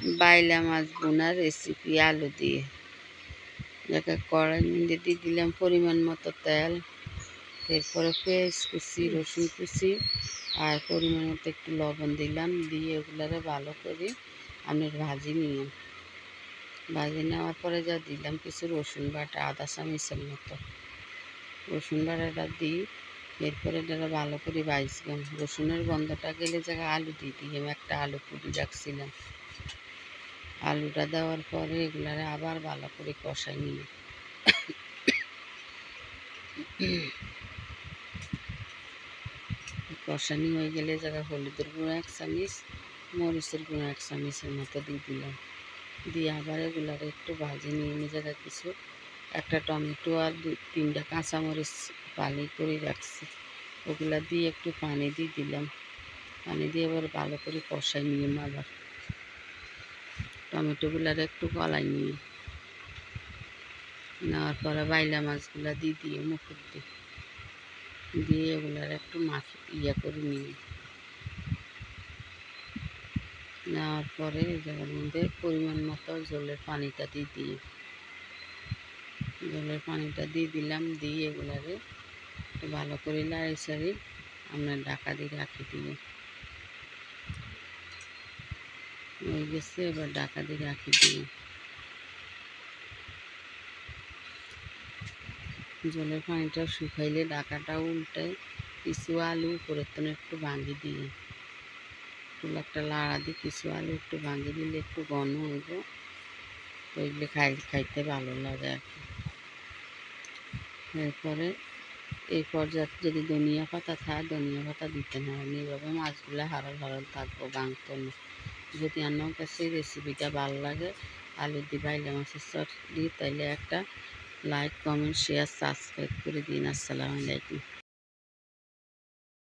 বাইলা মাছ বোনার রেসিপি আলু দিয়ে। যাকে কড়াই মধ্যে দিয়ে দিলাম পরিমাণ মতো তেল, এরপরে পেঁয়াজ কুচি, রসুন কুচি আর পরিমাণ মতো একটু লবণ দিলাম। দিয়ে ওগুলারে ভালো করে আমি ভাজি নিলাম। ভাজি নেওয়ার পরে যা দিলাম কিছু রসুন বাটা, আদা চামচের মতো রসুন বাটাটা দিই। এরপরে এটা ভালো করে ভাজলাম। রসুনের গন্ধটা গেলে জায়গায় আলু দিয়ে দিলাম। একটা আলু কুটি রাখছিলাম। আলুটা দেওয়ার পরে এগুলারে আবার ভালো করে কষাই নিই। কষানি হয়ে গেলে জায়গায় হলুদের গুঁড়ো 1 চামচ, মরিচের গুঁড়ো 1 চামচের মতো দিয়ে দিলাম। দিয়ে আবার এগুলারে একটু ভাজি নিয়ে জায়গায় কিছু একটা টমেটো আর 2-3টা কাঁচামরিচ ফালি করে রাখছি, ওগুলা দিয়ে একটু পানি দিয়ে দিলাম। পানি দিয়ে এবার ভালো করে কষাই নিলাম। আবার টমেটোগুলারে একটু গলাই নিয়ে নেওয়ার পরে বাইলা মাছগুলা দিয়ে মুখে দিয়ে এগুলার একটু করে নিই। নেওয়ার পরে এই জায়গার মধ্যে পরিমাণ মতো জলের পানিটা দিয়ে জলের পানিটা দিয়ে দিলাম। দিয়ে এগুলারে ভালো করে লাড়ি ছাড়ি আমরা ঢাকা দিয়ে রাখি দিয়ে হয়ে গেছে। এবার ঢাকা দিয়ে রাখি দিয়ে জলের পানিটা শুকাইলে ঢাকাটা উল্টে কিছু আলু উপরের তো একটু ভাঙি দিয়ে একটা লাড়া দিয়ে কিছু আলু একটু ভাঙি দিলে একটু ঘন হইব, হইলে খাইতে ভালো লাগে আর কি। এরপরে এই পর্যায়ে যদি ধনিয়া পাতা থাকে ধনিয়া পাতা দিতে না, এইভাবে মাছগুলো হারাল হারাল থাকবো, ভাঙতো না। যদি আমার কাছে এই রেসিপিটা ভালো লাগে আলু দিয়ে বাইলা মাছের চটনি, তাইলে একটা লাইক, কমেন্ট, শেয়ার, সাবস্ক্রাইব করে দিন। আসসালামু আলাইকুম।